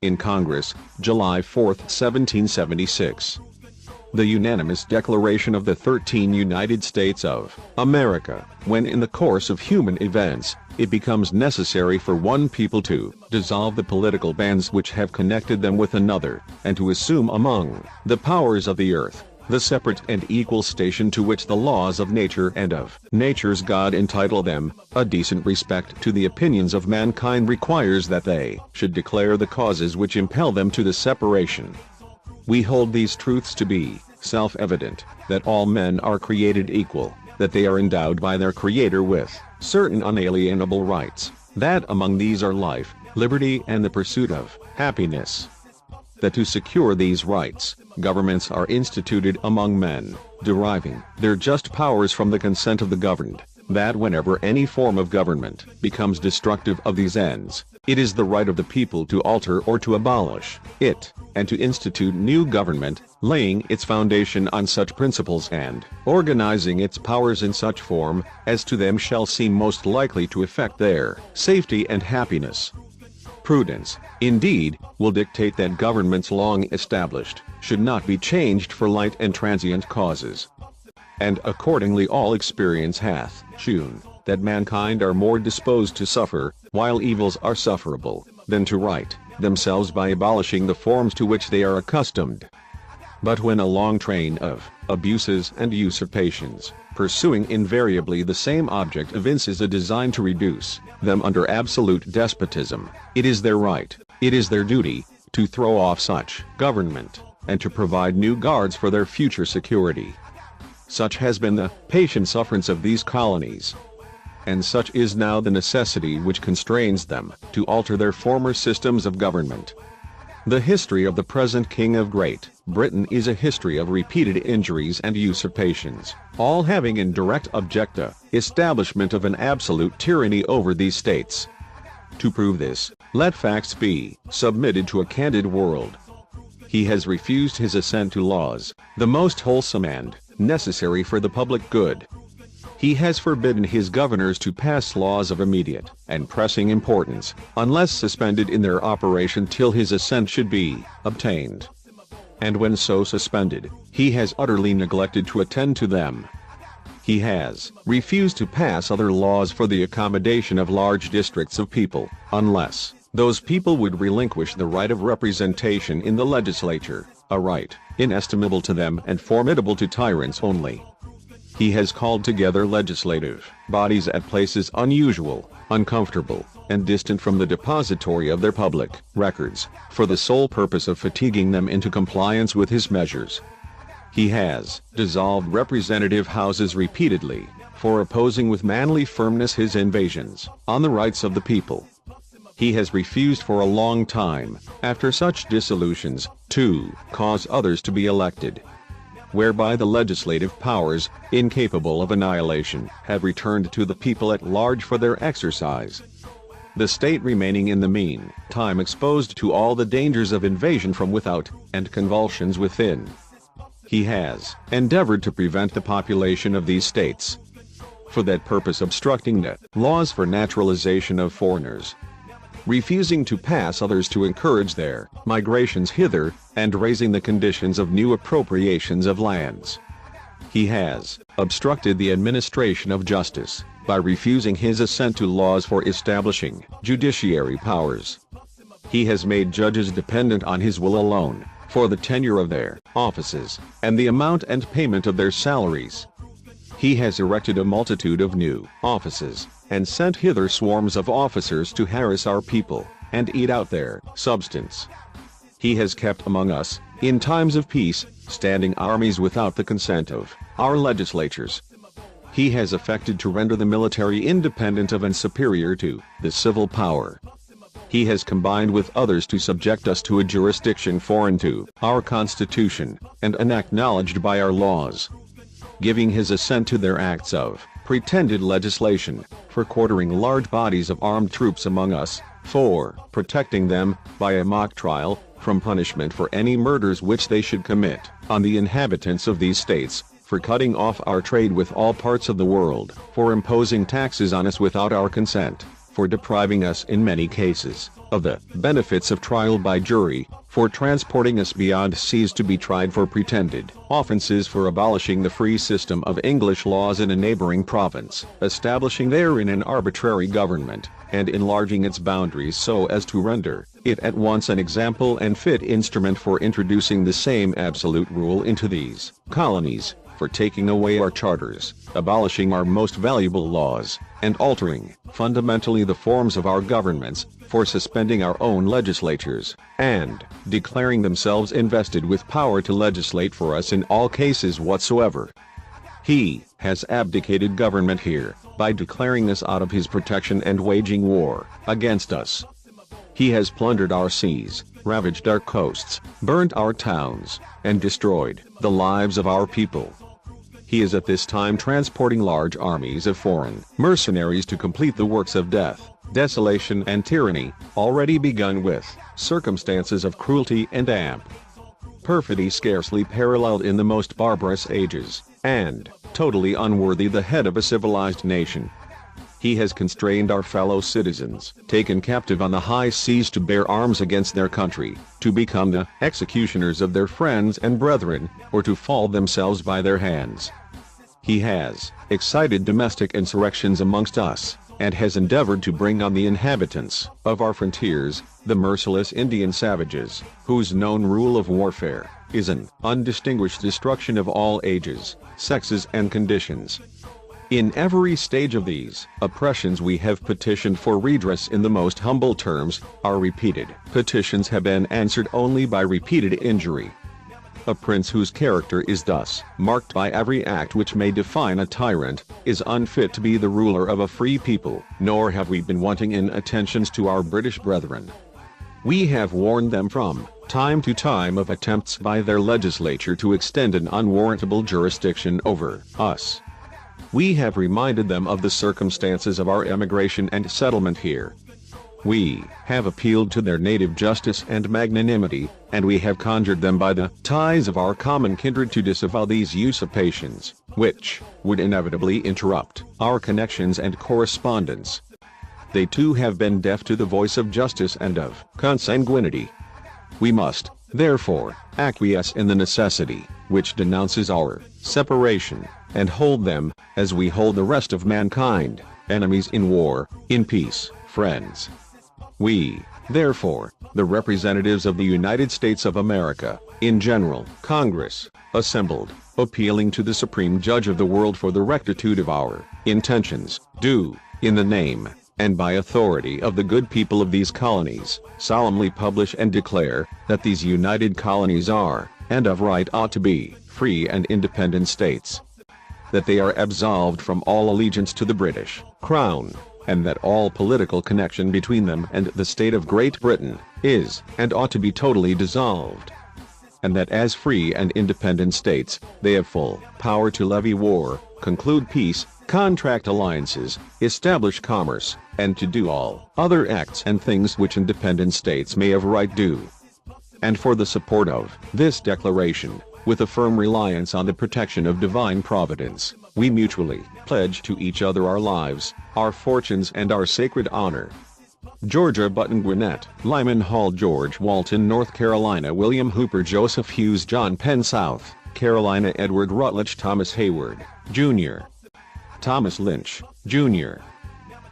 in Congress, July 4, 1776. The unanimous declaration of the 13 United States of America, when in the course of human events, it becomes necessary for one people to dissolve the political bands which have connected them with another, and to assume among the powers of the earth the separate and equal station to which the laws of nature and of nature's God entitle them, a decent respect to the opinions of mankind requires that they should declare the causes which impel them to the separation. We hold these truths to be self-evident, that all men are created equal, that they are endowed by their Creator with certain unalienable rights, that among these are life, liberty and the pursuit of happiness. That to secure these rights, governments are instituted among men, deriving their just powers from the consent of the governed, that whenever any form of government becomes destructive of these ends, it is the right of the people to alter or to abolish it, and to institute new government, laying its foundation on such principles and organizing its powers in such form as to them shall seem most likely to effect their safety and happiness. Prudence, indeed, will dictate that governments long established should not be changed for light and transient causes. And accordingly all experience hath shewn that mankind are more disposed to suffer, while evils are sufferable, than to right themselves by abolishing the forms to which they are accustomed. But when a long train of abuses and usurpations, pursuing invariably the same object, evinces a design to reduce them under absolute despotism, it is their right, it is their duty, to throw off such government, and to provide new guards for their future security. Such has been the patient sufferance of these colonies, and such is now the necessity which constrains them to alter their former systems of government. The history of the present King of Great Britain is a history of repeated injuries and usurpations, all having in direct objecta establishment of an absolute tyranny over these states. To prove this, let facts be submitted to a candid world. He has refused his assent to laws, the most wholesome and necessary for the public good. He has forbidden his governors to pass laws of immediate and pressing importance, unless suspended in their operation till his assent should be obtained. And when so suspended, he has utterly neglected to attend to them. He has refused to pass other laws for the accommodation of large districts of people, unless those people would relinquish the right of representation in the legislature, a right inestimable to them and formidable to tyrants only. He has called together legislative bodies at places unusual, uncomfortable, and distant from the depository of their public records, for the sole purpose of fatiguing them into compliance with his measures. He has dissolved representative houses repeatedly, for opposing with manly firmness his invasions on the rights of the people. He has refused for a long time, after such dissolutions, to cause others to be elected, whereby the legislative powers, incapable of annihilation, have returned to the people at large for their exercise. The state remaining in the mean time exposed to all the dangers of invasion from without, and convulsions within. He has endeavored to prevent the population of these states, for that purpose obstructing the laws for naturalization of foreigners, refusing to pass others to encourage their migrations hither, and raising the conditions of new appropriations of lands. He has obstructed the administration of justice, by refusing his assent to laws for establishing judiciary powers. He has made judges dependent on his will alone, for the tenure of their offices, and the amount and payment of their salaries. He has erected a multitude of new offices, and sent hither swarms of officers to harass our people, and eat out their substance. He has kept among us, in times of peace, standing armies without the consent of our legislatures. He has affected to render the military independent of and superior to the civil power. He has combined with others to subject us to a jurisdiction foreign to our Constitution, and unacknowledged by our laws, giving his assent to their acts of pretended legislation, for quartering large bodies of armed troops among us, for protecting them, by a mock trial, from punishment for any murders which they should commit on the inhabitants of these states, for cutting off our trade with all parts of the world, for imposing taxes on us without our consent, for depriving us in many cases of the benefits of trial by jury, for transporting us beyond seas to be tried for pretended offenses, for abolishing the free system of English laws in a neighboring province, establishing therein an arbitrary government, and enlarging its boundaries so as to render it at once an example and fit instrument for introducing the same absolute rule into these colonies, for taking away our charters, abolishing our most valuable laws, and altering fundamentally the forms of our governments, for suspending our own legislatures, and declaring themselves invested with power to legislate for us in all cases whatsoever. He has abdicated government here, by declaring us out of his protection and waging war against us. He has plundered our seas, ravaged our coasts, burned our towns, and destroyed the lives of our people. He is at this time transporting large armies of foreign mercenaries to complete the works of death, desolation and tyranny, already begun with circumstances of cruelty and perfidy scarcely paralleled in the most barbarous ages, and totally unworthy the head of a civilized nation. He has constrained our fellow citizens, taken captive on the high seas to bear arms against their country, to become the executioners of their friends and brethren, or to fall themselves by their hands. He has excited domestic insurrections amongst us, and has endeavored to bring on the inhabitants of our frontiers the merciless Indian savages, whose known rule of warfare is an undistinguished destruction of all ages, sexes and conditions. In every stage of these oppressions we have petitioned for redress in the most humble terms. Our repeated petitions have been answered only by repeated injury. A prince whose character is thus marked by every act which may define a tyrant, is unfit to be the ruler of a free people, nor have we been wanting in attentions to our British brethren. We have warned them from time to time of attempts by their legislature to extend an unwarrantable jurisdiction over us. We have reminded them of the circumstances of our emigration and settlement here. We have appealed to their native justice and magnanimity, and we have conjured them by the ties of our common kindred to disavow these usurpations, which would inevitably interrupt our connections and correspondence. They too have been deaf to the voice of justice and of consanguinity. We must, therefore, acquiesce in the necessity, which denounces our separation, and hold them, as we hold the rest of mankind, enemies in war, in peace, friends. We, therefore, the representatives of the United States of America, in General Congress, assembled, appealing to the Supreme Judge of the world for the rectitude of our intentions, do, in the name and by authority of the good people of these colonies, solemnly publish and declare that these united colonies are, and of right ought to be, free and independent states. That they are absolved from all allegiance to the British Crown, and that all political connection between them and the state of Great Britain is and ought to be totally dissolved. And that as free and independent states, they have full power to levy war, conclude peace, contract alliances, establish commerce, and to do all other acts and things which independent states may of right do. And for the support of this declaration, with a firm reliance on the protection of divine providence, we mutually pledge to each other our lives, our fortunes and our sacred honor. Georgia Button Gwinnett, Lyman Hall George Walton North Carolina William Hooper Joseph Hughes John Penn South Carolina Edward Rutledge Thomas Hayward, Jr. Thomas Lynch, Jr.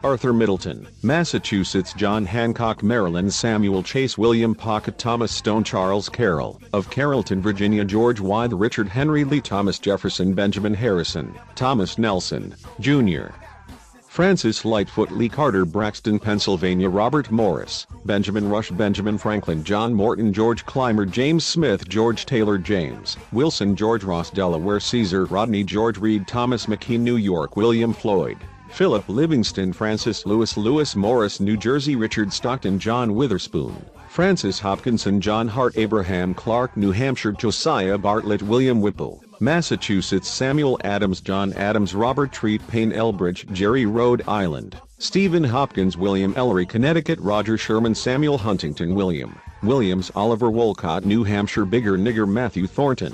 Arthur Middleton, Massachusetts John Hancock Maryland Samuel Chase William Pocket Thomas Stone Charles Carroll of Carrollton Virginia George Wythe Richard Henry Lee Thomas Jefferson Benjamin Harrison, Thomas Nelson, Jr. Francis Lightfoot Lee Carter Braxton Pennsylvania Robert Morris, Benjamin Rush Benjamin Franklin John Morton George Clymer James Smith George Taylor James Wilson George Ross Delaware Caesar Rodney George Reed Thomas McKean New York William Floyd Philip Livingston Francis Lewis Morris New Jersey Richard Stockton John Witherspoon Francis Hopkinson John Hart Abraham Clark New Hampshire Josiah Bartlett William Whipple Massachusetts Samuel Adams John Adams Robert Treat Payne Elbridge Jerry Rhode Island Stephen Hopkins William Ellery Connecticut Roger Sherman Samuel Huntington Williams Oliver Wolcott New Hampshire Bigger Nigger Matthew Thornton